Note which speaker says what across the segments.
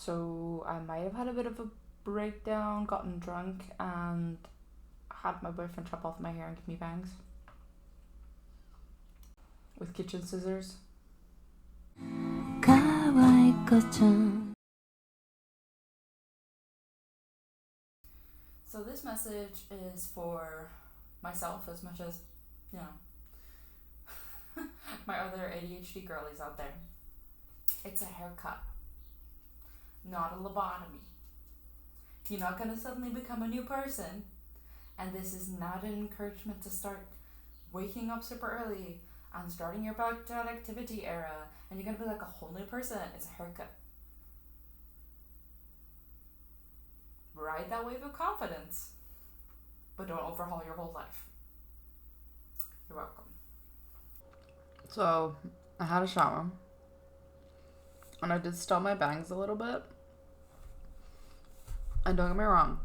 Speaker 1: So I might have had a bit of a breakdown, gotten drunk, and had my boyfriend chop off my hair and give me bangs with kitchen scissors. So this message is for myself as much as, you know, my other ADHD girlies out there. It's a haircut, not a lobotomy. You're not gonna suddenly become a new person, and this is not an encouragement to start waking up super early and starting your backyard activity era, and you're gonna be like a whole new person. It's a haircut. Ride that wave of confidence, but don't overhaul your whole life. You're welcome. So, I had a shower, and I did style my bangs a little bit. And don't get me wrong,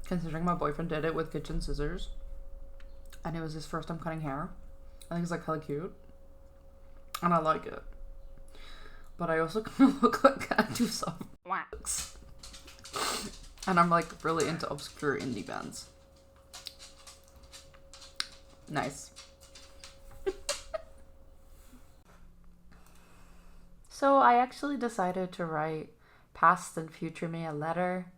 Speaker 1: considering my boyfriend did it with kitchen scissors, and it was his first time cutting hair, I think it's like hella cute, and I like it. But I also kind of look like I do some wax, and I'm like really into obscure indie bands. Nice. So I actually decided to write past and future me a letter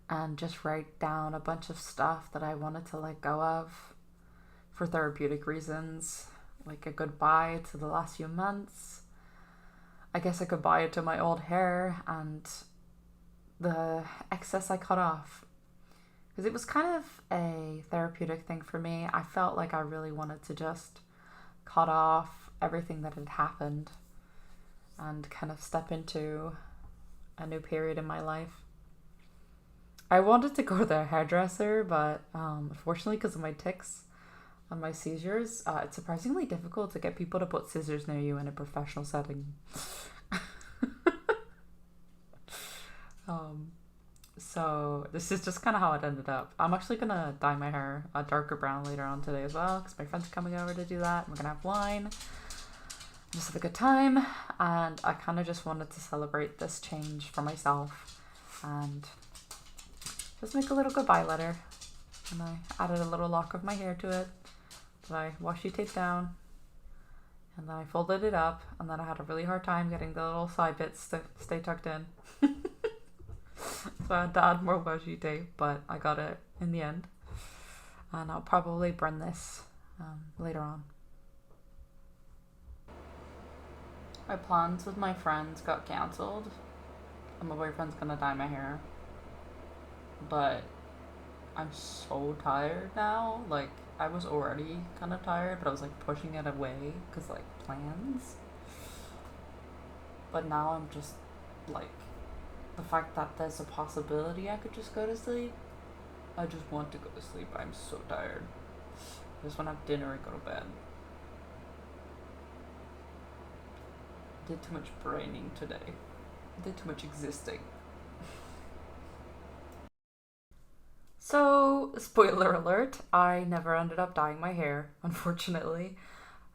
Speaker 1: and just write down a bunch of stuff that I wanted to let go of for therapeutic reasons, like a goodbye to the last few months. I guess a goodbye to my old hair and the excess I cut off. Because it was kind of a therapeutic thing for me. I felt like I really wanted to just cut off everything that had happened and kind of step into a new period in my life. I wanted to go to the hairdresser, but unfortunately, because of my tics and my seizures, it's surprisingly difficult to get people to put scissors near you in a professional setting. So this is just kind of how it ended up. I'm actually gonna dye my hair a darker brown later on today as well, because my friend's coming over to do that. We're gonna have wine, just have a good time, and I kind of just wanted to celebrate this change for myself and just make a little goodbye letter. And I added a little lock of my hair to it that I washi taped down, and then I folded it up, and then I had a really hard time getting the little side bits to stay tucked in. So I had to add more washi tape, but I got it in the end. And I'll probably burn this later on. My plans with my friends got cancelled, and my boyfriend's gonna dye my hair. But I'm so tired now. Like, I was already kind of tired, but I was like pushing it away because like plans. But now I'm just like, the fact that there's a possibility I could just go to sleep. I just want to go to sleep. I'm so tired. I just want to have dinner and go to bed. Did too much braining today. Did too much existing. So, spoiler alert, I never ended up dyeing my hair, unfortunately.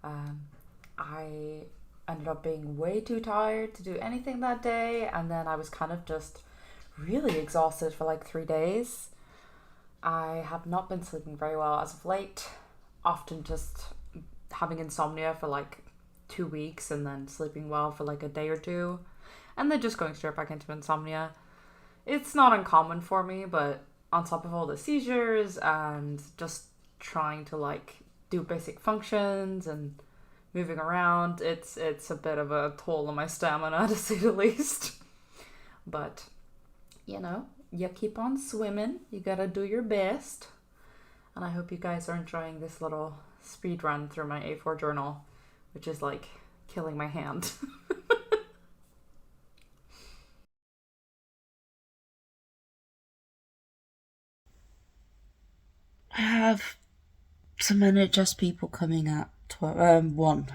Speaker 1: I ended up being way too tired to do anything that day, and then I was kind of just really exhausted for like 3 days. I have not been sleeping very well as of late, often just having insomnia for like 2 weeks and then sleeping well for like a day or two, and then just going straight back into insomnia. It's not uncommon for me, but on top of all the seizures and just trying to like do basic functions and moving around, it's a bit of a toll on my stamina to say the least. But you know, you keep on swimming. You gotta do your best. And I hope you guys are enjoying this little speed run through my A4 journal, which is like killing my hand.
Speaker 2: I have some NHS people coming at 1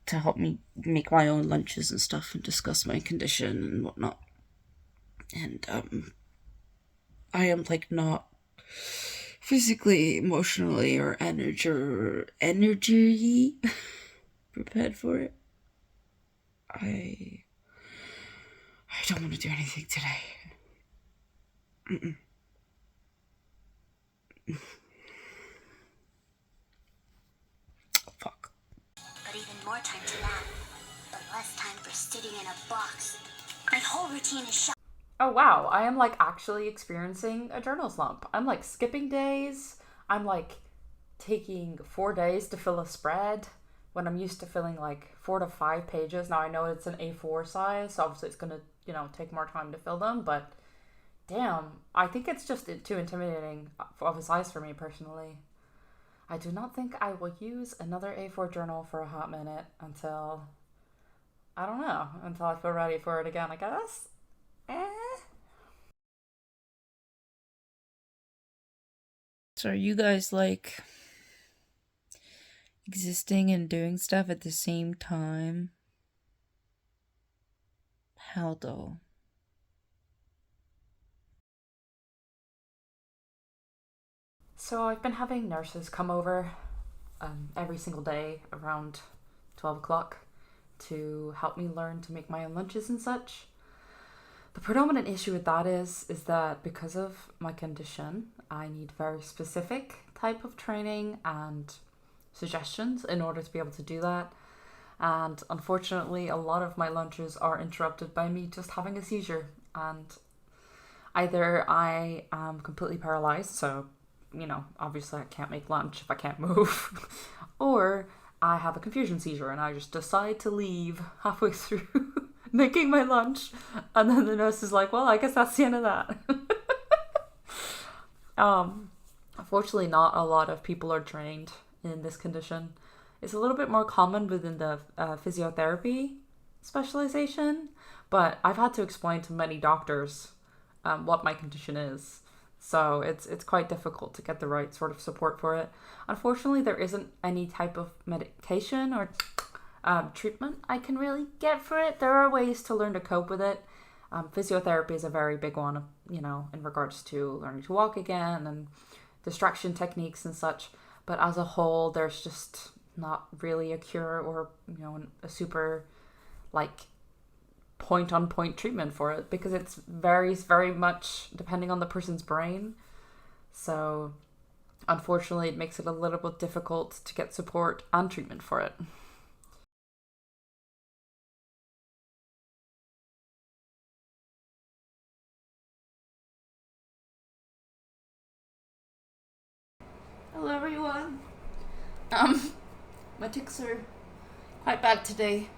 Speaker 2: to help me make my own lunches and stuff and discuss my condition and whatnot. And I am like not physically, emotionally, or energy prepared for it. I don't want to do anything today. Mm-mm. Fuck.
Speaker 3: But even more time to nap, but less time for sitting in a box. My whole routine is shot.
Speaker 1: Oh wow, I am like actually experiencing a journal slump. I'm like skipping days. I'm like taking 4 days to fill a spread when I'm used to filling like 4 to 5 pages. Now I know it's an A4 size, so obviously it's gonna, take more time to fill them, but damn, I think it's just too intimidating of a size for me personally. I do not think I will use another A4 journal for a hot minute until, I don't know, until I feel ready for it again, I guess. Eh.
Speaker 2: So are you guys like existing and doing stuff at the same time? How though?
Speaker 1: So I've been having nurses come over every single day around 12 o'clock to help me learn to make my own lunches and such. The predominant issue with that is that because of my condition, I need very specific type of training and suggestions in order to be able to do that. And unfortunately, a lot of my lunches are interrupted by me just having a seizure. And either I am completely paralyzed, so, obviously I can't make lunch if I can't move, or I have a confusion seizure and I just decide to leave halfway through making my lunch. And then the nurse is like, well, I guess that's the end of that. Unfortunately, not a lot of people are trained in this condition. It's a little bit more common within the physiotherapy specialization, but I've had to explain to many doctors what my condition is. So it's quite difficult to get the right sort of support for it. Unfortunately, there isn't any type of medication or treatment I can really get for it. There are ways to learn to cope with it. Physiotherapy is a very big one, in regards to learning to walk again and distraction techniques and such. But as a whole, there's just not really a cure or, a super like point on point treatment for it because it varies very much depending on the person's brain. So unfortunately, it makes it a little bit difficult to get support and treatment for it. Hello everyone. Um, my tics are quite bad today.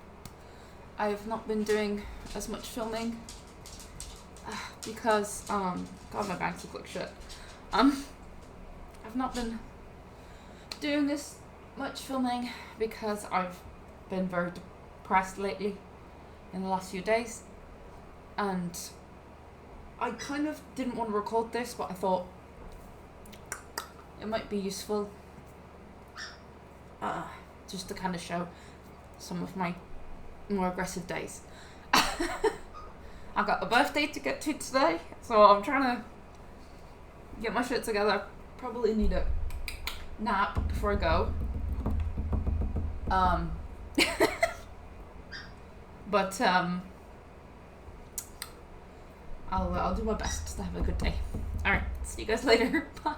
Speaker 1: I've not been doing as much filming because God, my banks look like shit. I've not been doing this much filming because I've been very depressed lately in the last few days, and I kind of didn't want to record this, but I thought it might be useful just to kind of show some of my more aggressive days. I've got a birthday to get to today, so I'm trying to get my shit together. Probably need a nap before I go. But I'll do my best to have a good day. All right, see you guys later. Bye.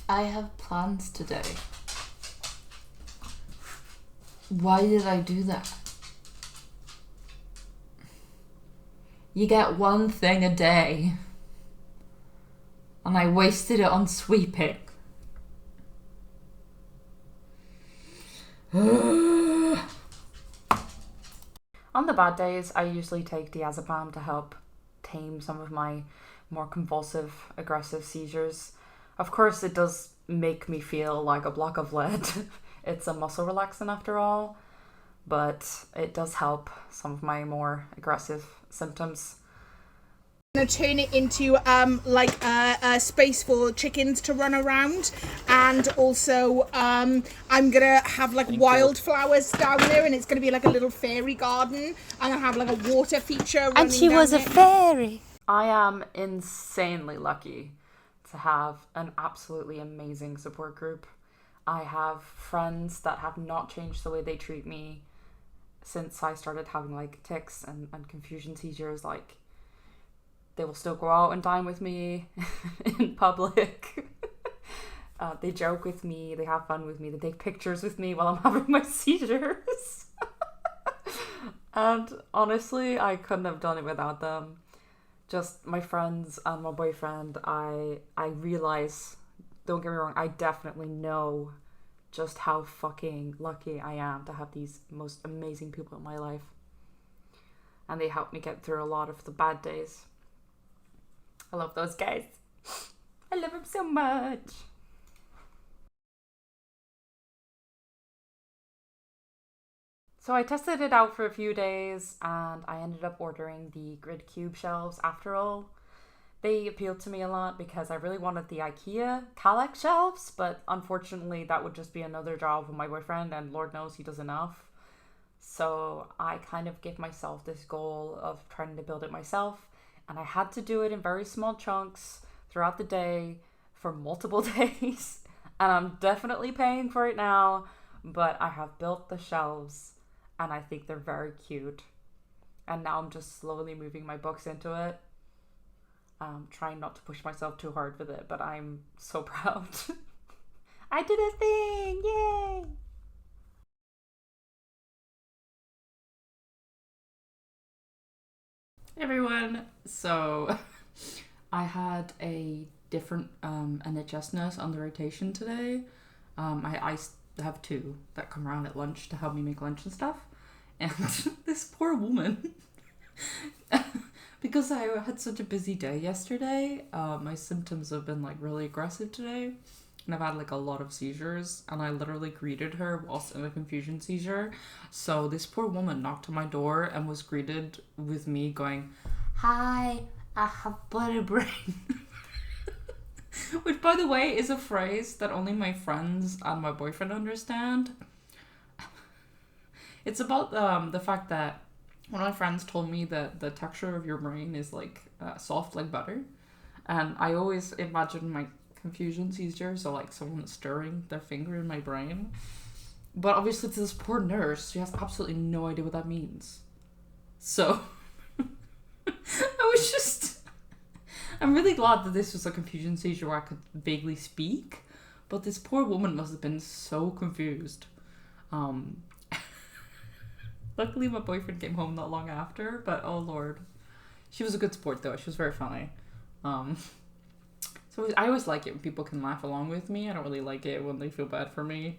Speaker 1: I have plans today. Why did I do that? You get one thing a day, and I wasted it on sweeping. On the bad days, I usually take diazepam to help tame some of my more convulsive, aggressive seizures. Of course, it does make me feel like a block of lead It's a muscle relaxant after all, but it does help some of my more aggressive symptoms.
Speaker 4: Gonna turn it into like a space for chickens to run around, and also I'm gonna have like wildflowers down there, and it's gonna be like a little fairy garden. I'm gonna have like a water feature running
Speaker 5: And she
Speaker 4: down
Speaker 5: was a
Speaker 4: it.
Speaker 5: fairy.
Speaker 1: I am insanely lucky to have an absolutely amazing support group. I have friends that have not changed the way they treat me since I started having like tics and confusion seizures. Like, they will still go out and dine with me in public. They joke with me, they have fun with me, they take pictures with me while I'm having my seizures. And honestly, I couldn't have done it without them. Just my friends and my boyfriend, I realize, don't get me wrong, I definitely know just how fucking lucky I am to have these most amazing people in my life. And they help me get through a lot of the bad days. I love those guys. I love them so much. So I tested it out for a few days and I ended up ordering the grid cube shelves after all. They appealed to me a lot because I really wanted the IKEA Kallax shelves, but unfortunately that would just be another job with my boyfriend, and Lord knows he does enough. So I kind of gave myself this goal of trying to build it myself, and I had to do it in very small chunks throughout the day for multiple days. And I'm definitely paying for it now, but I have built the shelves and I think they're very cute. And now I'm just slowly moving my books into it. Trying not to push myself too hard with it, but I'm so proud. I did a thing! Yay! Hey everyone! So, I had a different NHS nurse on the rotation today. I have two that come around at lunch to help me make lunch and stuff. And this poor woman, because I had such a busy day yesterday, my symptoms have been like really aggressive today. And I've had like a lot of seizures, and I literally greeted her whilst in a confusion seizure. So this poor woman knocked on my door and was greeted with me going, "Hi, I have butter brain." Which, by the way, is a phrase that only my friends and my boyfriend understand. It's about the fact that one of my friends told me that the texture of your brain is like soft like butter. And I always imagine my confusion seizures, so like someone stirring their finger in my brain. But obviously to this poor nurse, she has absolutely no idea what that means. So I'm really glad that this was a confusion seizure where I could vaguely speak, but this poor woman must have been so confused. Luckily my boyfriend came home not long after, but oh lord. She was a good sport though, she was very funny. So I always like it when people can laugh along with me. I don't really like it when they feel bad for me,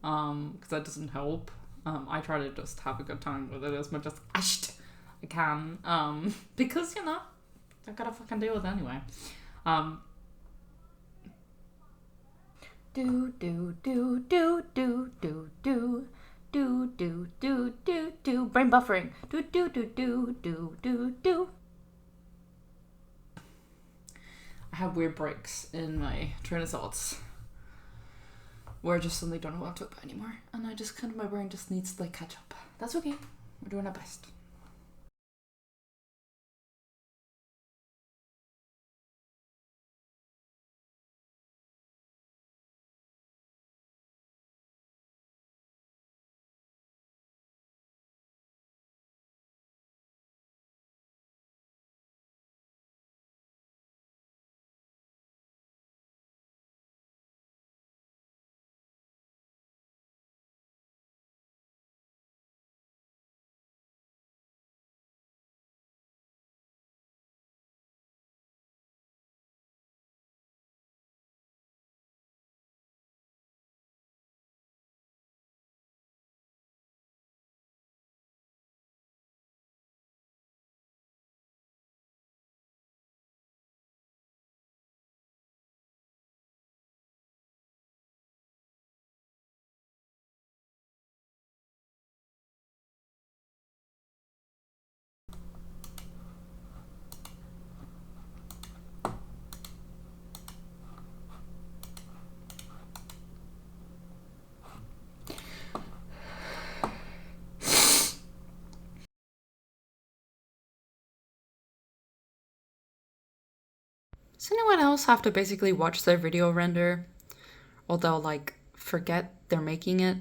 Speaker 1: because that doesn't help. I try to just have a good time with it as much as I can, because you know, I gotta fucking deal with it anyway. Do do do do do do do do do do do do brain buffering. Do do do do do do do. I have weird breaks in my train of thoughts where I just suddenly don't know what to talk about anymore, and I just my brain just needs to like catch up. That's okay. We're doing our best. Does anyone else have to basically watch their video render? Or they'll like forget they're making it?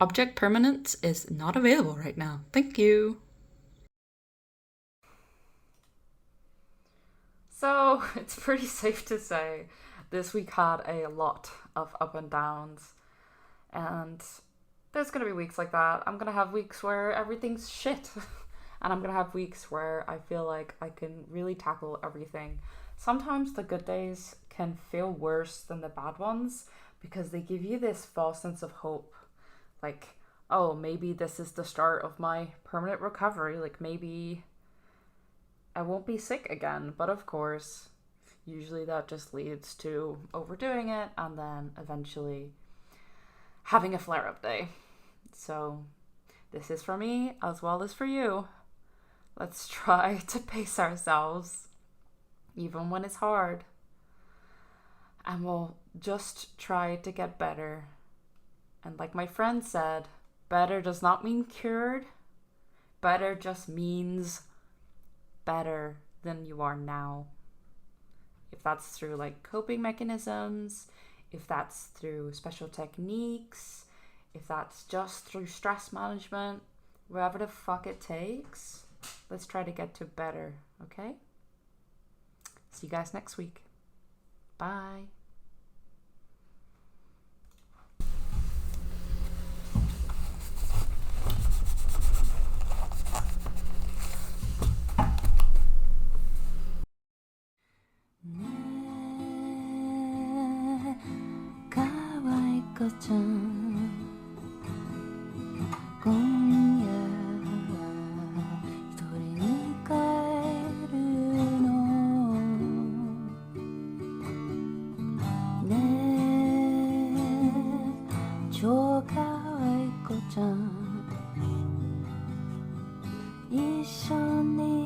Speaker 1: Object permanence is not available right now. Thank you. So it's pretty safe to say this week had a lot of up and downs. And there's going to be weeks like that. I'm going to have weeks where everything's shit. And I'm going to have weeks where I feel like I can really tackle everything. Sometimes the good days can feel worse than the bad ones because they give you this false sense of hope. Like, oh, maybe this is the start of my permanent recovery. Like, maybe I won't be sick again. But of course, usually that just leads to overdoing it and then eventually having a flare-up day. So this is for me as well as for you. Let's try to pace ourselves, even when it's hard. And we'll just try to get better. And like my friend said, better does not mean cured. Better just means better than you are now. If that's through like coping mechanisms, if that's through special techniques, if that's just through stress management, wherever the fuck it takes, let's try to get to better, okay? See you guys next week. Bye.
Speaker 5: 조카와이코짱一緒に